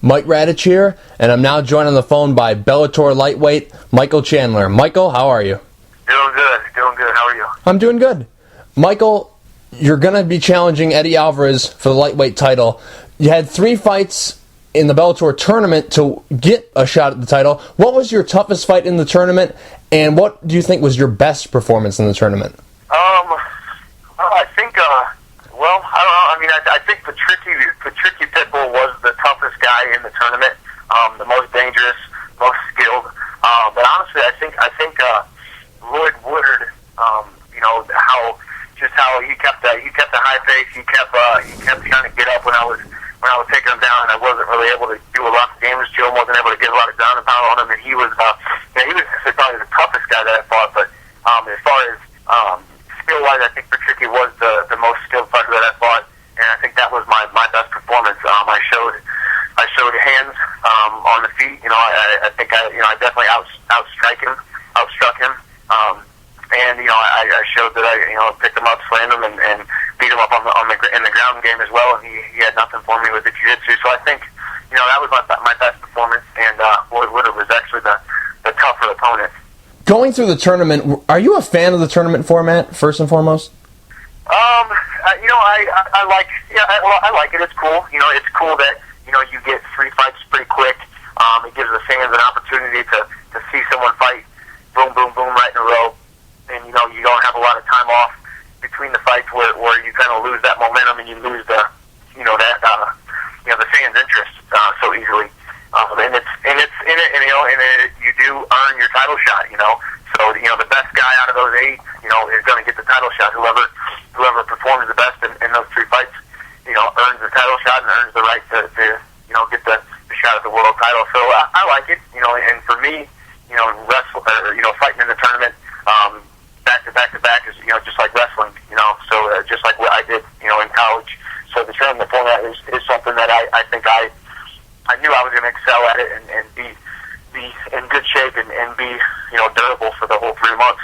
Mike Radich here, and I'm now joined on the phone by Bellator Lightweight Michael Chandler. Michael, how are you? Doing good. How are you? I'm doing good. Michael, you're going to be challenging Eddie Alvarez for the lightweight title. You had 3 fights in the Bellator tournament to get a shot at the title. What was your toughest fight in the tournament, and what do you think was your best performance in the tournament? I think, I don't know. I mean, I think the tricky Pitbull was the toughest guy in the tournament, the most dangerous, most skilled. But honestly, I think Lloyd Woodard, how he kept a high pace. He kept trying to get up when I was taking him down, and I wasn't really able to do a lot of damage to him. Wasn't able to get a lot of ground and pound on him, and he was probably the toughest guy that I fought. But as far as skill-wise, I think Patricky was the most skilled fighter that I fought, and I think that was my best performance. I showed hands on the feet. I think I definitely outstruck him. And I showed that I picked him up, slammed him, and beat him up in the ground game as well. And he had nothing for me with the jiu-jitsu. So I think that was my best performance. And Lloyd Woodard was actually the tougher opponent. Going through the tournament, are you a fan of the tournament format, first and foremost? I like it. It's cool. It's cool that you get 3 fights pretty quick. It gives the fans an opportunity to see someone fight, boom, boom, boom, right in a row. And you don't have a lot of time off between the fights where you kind of lose that momentum and you lose the fans' interest so easily. And you do earn your title shot. So the best guy out of those 8 is going to get the title shot. Whoever performs the best in those 3 fights earns the title shot and earns the right to get the shot at the world title. So I like it. And for me, fighting in the tournament back to back is just like wrestling. So just like what I did in college. So the tournament format is something that I think I knew I was going to excel at it and be in good shape and be durable for the whole 3 months.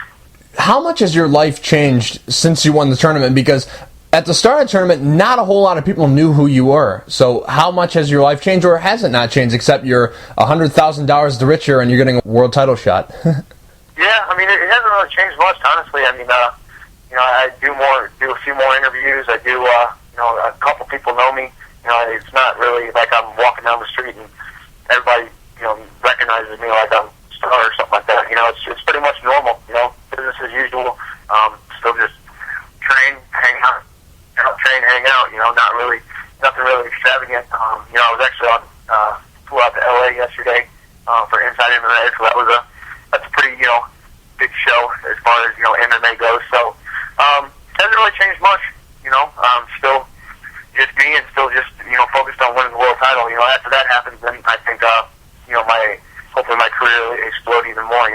How much has your life changed since you won the tournament? Because at the start of the tournament, not a whole lot of people knew who you were. So how much has your life changed, or has it not changed, except you're $100,000 the richer and you're getting a world title shot? Yeah, I mean, it hasn't really changed much, honestly. I mean, I do a few more interviews. I do, a couple people know me. It's not really like I'm walking down the street and everybody, recognizes me like I'm a star or something like that. It's pretty much normal. Business as usual. Still just train, hang out. Hang out. Nothing really extravagant. I was actually flew out to LA yesterday for Inside MMA, so that's a pretty big show as far as MMA goes. So hasn't really changed much. Still just me and still just focused on winning the world title. After that happens, then I think hopefully my career will explode even more.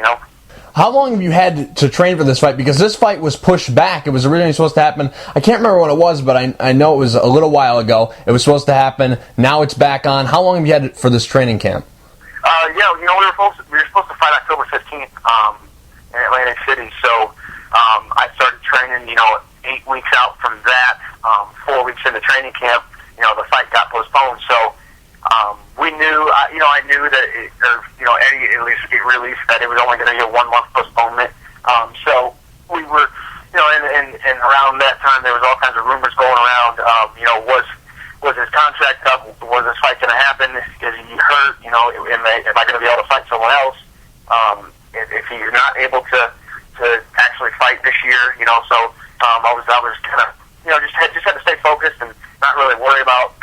How long have you had to train for this fight? Because this fight was pushed back. It was originally supposed to happen. I can't remember when it was, but I know it was a little while ago. It was supposed to happen. Now it's back on. How long have you had for this training camp? We were supposed to fight October 15th in Atlantic City. So I started training, 8 weeks out from that. 4 weeks into training camp, the fight got postponed. So we knew, I knew that, Eddie at least released that it was only going to be a 1-month postponement. So we were, and around that time there was all kinds of rumors going around. Was his contract up? Was this fight going to happen? Is he hurt? Am I going to be able to fight someone else? If he's not able to actually fight this year, so I was kind of, just had to stay focused and not really worry about,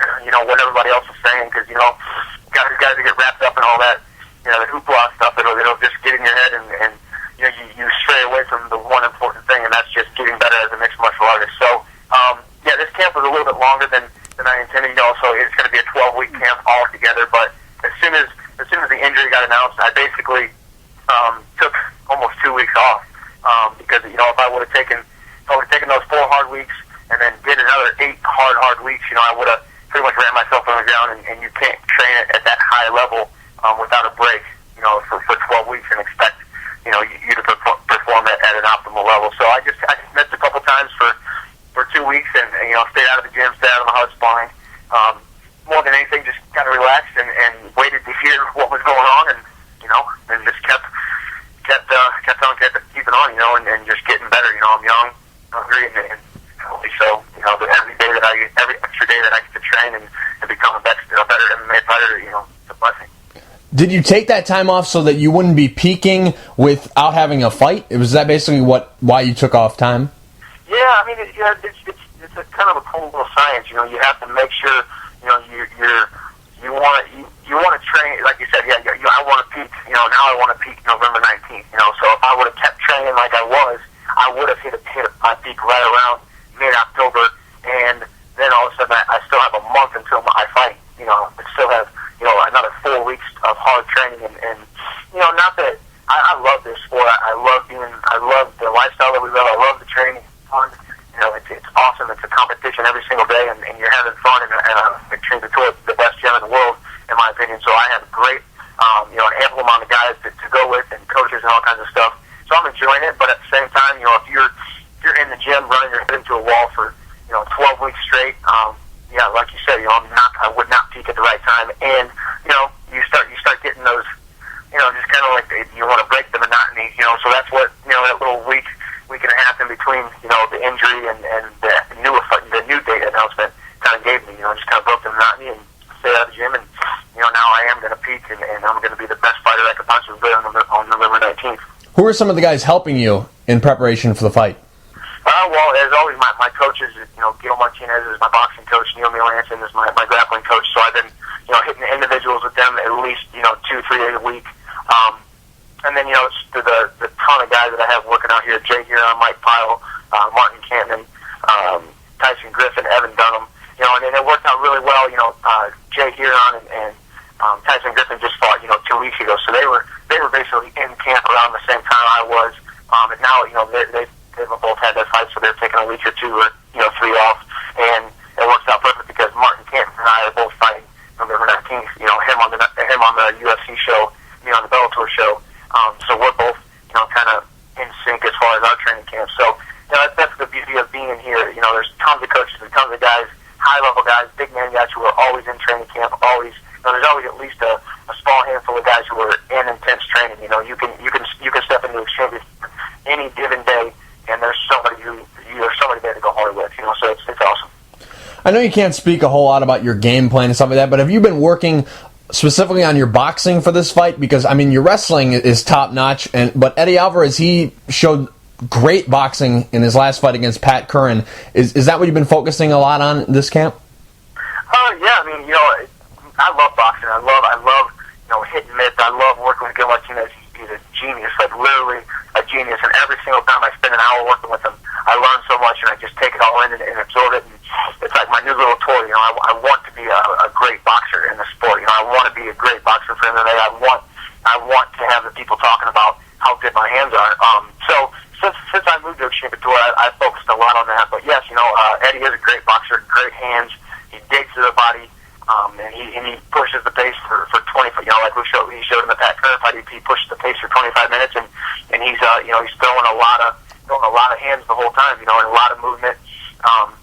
what everybody else was saying, because, guys get wrapped up in all that, the hoopla stuff. It'll just get in your head, and you stray away from the one important thing, and that's just getting better as a mixed martial artist. So, this camp was a little bit longer than I intended. So it's going to be a 12-week camp altogether. But as soon as the injury got announced, I basically took almost 2 weeks off because if I would have taken those 4 hard weeks and then did another 8 hard weeks, I would have pretty much ran myself on the ground. And you can't train it at that high level without a break, for 12 weeks and expect you to perform at an optimal level. So I missed a couple times for 2 weeks and stayed out of the gym, stayed out of the hard sparring. More than anything, just kind of relaxed and was going wrong, and just kept on keeping on, and just getting better. I'm young, hungry, and healthy. So every extra day that I get to train and become a better MMA fighter, it's a blessing. Did you take that time off so that you wouldn't be peaking without having a fight? Was that basically why you took off time? Yeah, I mean, it's a kind of a cool little science. You have to make sure you want to train, like you said. Yeah, I want to peak. Now I want to peak November 19th. So if I would have kept training like I was, I would have hit my peak right around mid-October, and then all of a sudden I still have a month until I fight. I still have another 4 weeks of hard training, and not that I love this sport. I love the lifestyle that we live. I love the training. It's fun. It's awesome. It's a competition every single day, and you're having fun, and I'm training the best gym in the world, in my opinion. So I have a great, an ample amount of guys to go with, and coaches and all kinds of stuff. So I'm enjoying it, but at the same time, if you're in the gym running your head into a wall for 12 weeks straight, yeah, like you said, I would not peak at the right time, and you start getting those, just kind of like you want to break the monotony, So that's what that little week and a half in between, the injury and the new date announcement kind of gave me, just kind of broke the monotony and stay out of the gym, and now I am going to peak, and I'm going to be the best fighter I could possibly be on November 19th. Who are some of the guys helping you in preparation for the fight? Well, as always, my coaches, Gil Martinez is my boxing coach, Neil Melanson is my grappling coach, so I've been, hitting individuals with them at least, 2-3 days a week. And then, it's the ton of guys that I have working out here, Jay Huron, Mike Pyle, Martin Canton, Tyson Griffin, Evan Dunham, and it worked out really well. Jay Huron and Tyson Griffin just fought, 2 weeks ago, so they were basically in camp around the same time I was, and now, they've both had their fights, so they're taking a week or 2 or 3 off, and it works out perfect because Martin Canton and I are both fighting November 19th. Him on the UFC show, me on the Bellator show. So we're both kind of in sync as far as our training camp. So that's the beauty of being here. There's tons of coaches and tons of guys, high level guys, big man guys who are always in training camp. Always, there's always at least a small handful of guys who are in intense training. You can step into exchanges any given day, and there's somebody there to go hard with, so it's awesome. I know you can't speak a whole lot about your game plan and stuff like that, but have you been working specifically on your boxing for this fight? Because, your wrestling is top-notch, but Eddie Alvarez, he showed great boxing in his last fight against Pat Curran. Is that what you've been focusing a lot on this camp? Yeah, I love boxing. I love hitting mitts. I love working with Gil Martinez. He's a genius, like literally a genius, and every single time I spend an hour working with him, I learn so much, and I just take it all in and absorb it, and it's like my new little toy. I want to be a great boxer in the sport. I want to be a great boxer for MMA. I want to have the people talking about how good my hands are. So since I moved to Extreme Couture, I focused a lot on that. But yes, Eddie is a great boxer, great hands. He digs to the body, and he pushes the pace for 20. Like he showed in the Pat Curran fight, he pushed the pace for 25 minutes, and he's he's throwing a lot of hands the whole time, and a lot of movement.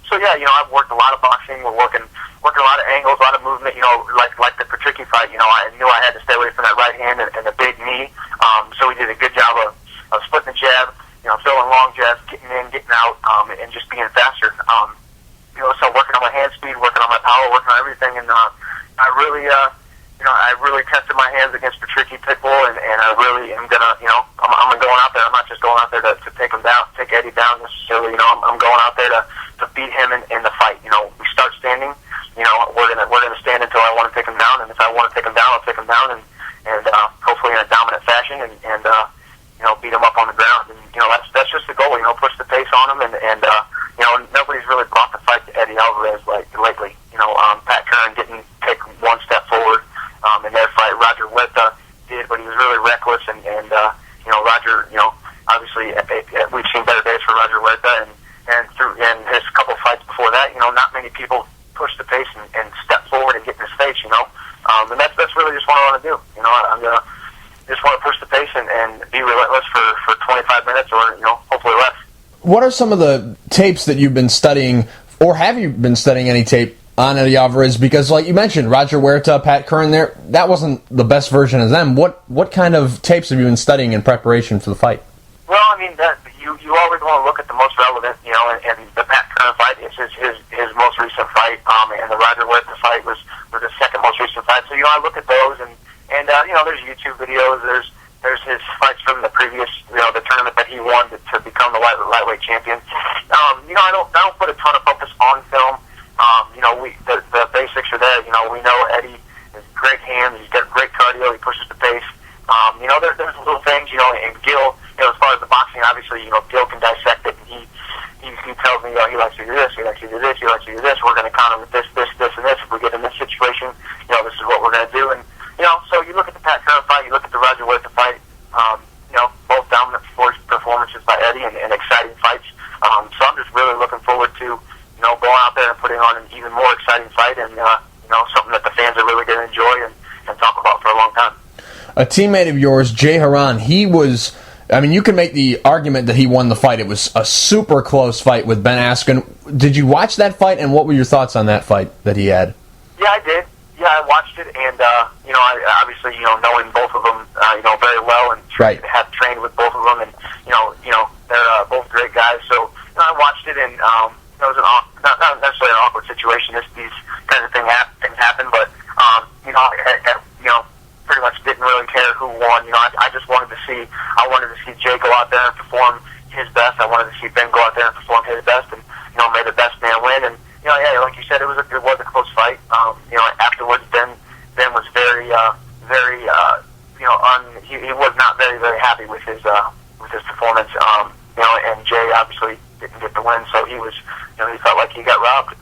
So yeah, I've worked a lot of boxing. We're working a lot of angles, a lot of movement. Like the Patricky fight. I knew I had to stay away from that right hand and the big knee. So we did a good job of splitting the jab, throwing long jabs, getting in, getting out, and just being faster. So working on my hand speed, working on my power, working on everything, and I really tested my hands against Patricky Pitbull, and I really am gonna, I'm going out there. I'm not just going out there to take him down, take Eddie down necessarily. I'm going out there to beat him in the fight. We start standing. We're gonna stand until I want to take him down, and if I want to take him down, I'll take him down, and hopefully in a dominant fashion, and beat him up on the ground. And that's just the goal. Push the pace on him, and nobody's really brought the fight to Eddie Alvarez lately. Pat Curran didn't take one step forward in their fight. Roger Huerta did, but he was really reckless, and Roger, obviously we've seen better days for Roger Huerta, and his couple fights before that, not many people push the pace and step forward and get in his face, and that's really just what I want to do. I'm gonna just want to push the pace and be relentless for 25 minutes, or hopefully less. What are some of the tapes that you've been studying, or have you been studying any tape on Eddie Alvarez? Because, like you mentioned, Roger Huerta, Pat Curran, that wasn't the best version of them. What kind of tapes have you been studying in preparation for the fight? Well, I mean, you always want to look at the most relevant, and the Pat Curran fight is his most recent fight, and the Roger Huerta fight was his second most recent fight. So, I look at those, and there's YouTube videos, there's his fights from the previous, the tournament that he won to become the lightweight champion. I don't put a ton of focus on film. The basics are there. We know Eddie has great hands. He's got great cardio. He pushes the pace. There's little things. And Gil, as far as the boxing, obviously, Gil can dissect it. And he tells me, he likes to do this. He likes to do this. He likes to do this. We're going to counter with this, and this. If we get in this situation, this is what we're going to do. And so you look at the Pat Curran fight. You look at the Roger Huerta fight. Both dominant performances by Eddie and exciting fights. So I'm just really looking forward to going out there and putting on an even more exciting fight, and something that the fans are really going to enjoy and talk about for a long time. A teammate of yours, Jay Haran, you can make the argument that he won the fight. It was a super close fight with Ben Askren. Did you watch that fight, and what were your thoughts on that fight that he had? Yeah, I did. Yeah, I watched it, and I obviously knowing both of them very well, and right. have trained with both of them, and they're both great guys. So I watched it, and it was not necessarily an awkward situation. These kinds of things happen, but I pretty much didn't really care who won. I just wanted to see Jay go out there and perform his best. I wanted to see Ben go out there and perform his best, and may the best man win. And like you said, it was a close fight. Afterwards, Ben was very he was not very happy with his performance. And Jay obviously didn't get the win, so he was he felt like he got robbed.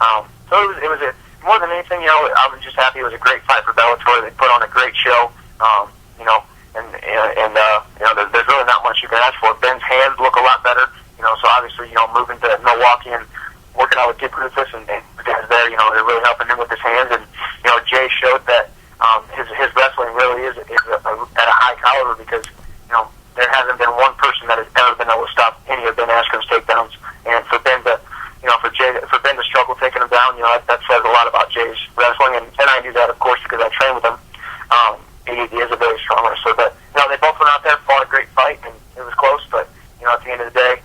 So it was more than anything, I was just happy. It was a great fight for Bellator. They put on a great show. There's really not much you can ask for. Ben's hands look a lot better. So obviously, moving to Milwaukee and working out with Dick Rufus and the guys there, they're really helping him with his hands. And Jay showed that his wrestling really is at a high caliber, because there hasn't been one person that has ever been able to stop any of Ben Askren's takedowns. And for Ben to struggle taking him down, that says a lot about Jay's wrestling. And I knew that, of course, because I trained with him. He is a very strong wrestler. But they both went out there, fought a great fight, and it was close. But at the end of the day,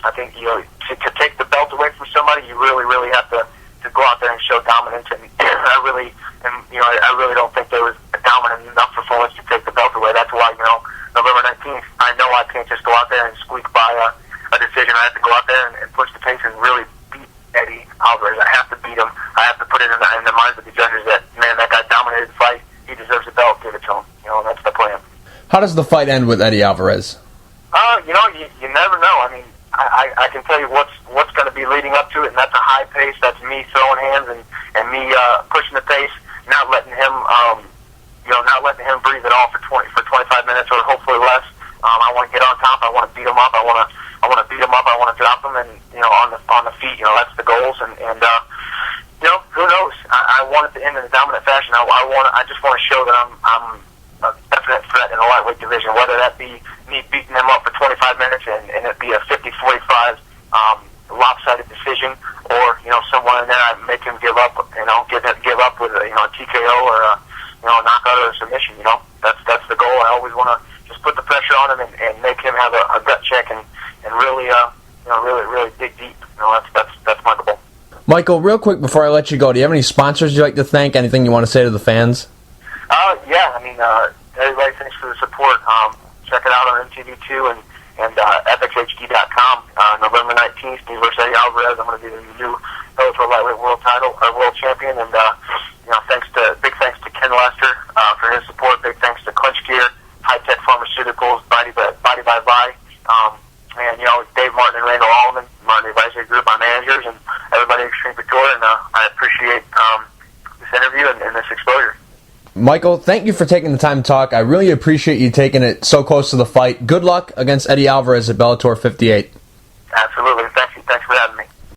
I think to take the belt away from somebody, you really, really have to go out there and show dominance. And I really don't think there was a dominant enough performance to take the belt away. That's why November 19th, I know I can't just go out there and squeak by a decision. I have to go out there and push the pace and really beat Eddie Alvarez. I have to beat him. I have to put it in the minds of the judges that, man, that guy dominated the fight. He deserves the belt. Give it to him. That's the plan. How does the fight end with Eddie Alvarez? You never know. I mean, I can tell you what's going to be leading up to it, and that's a high pace. That's me throwing hands and me pushing the pace, not letting him breathe at all for 25 minutes or hopefully less. I want to get on top. I want to beat him up. I want to beat him up. I want to drop him, and on the feet. That's the goals. And who knows? I want it to end in a dominant fashion. I just want to show that I'm a definite threat in the lightweight division. Whether that be me beating him up for 25 minutes and it be a 50-45 lopsided decision, or someone in there I make him give up. Give up with a TKO or a knockout or a submission. That's the goal. I always want to just put the pressure on him and make him have a gut check and really really dig deep. That's my goal. Michael, real quick before I let you go, do you have any sponsors you'd like to thank? Anything you want to say to the fans? Everybody, thanks for the support. Check it out on MTV2 and FXHD.com. November 19th, me versus Eddie Alvarez. I'm going to be the new Bellator Lightweight World Champion. And big thanks to Ken Lester for his support. Big thanks to Clinch Gear, High Tech Pharmaceuticals, Body by Body, and Dave Martin and Randall Allman, Martin Advisory Group, my managers, and everybody at Extreme Couture. And I appreciate this interview and this exposure. Michael, thank you for taking the time to talk. I really appreciate you taking it so close to the fight. Good luck against Eddie Alvarez at Bellator 58. Absolutely.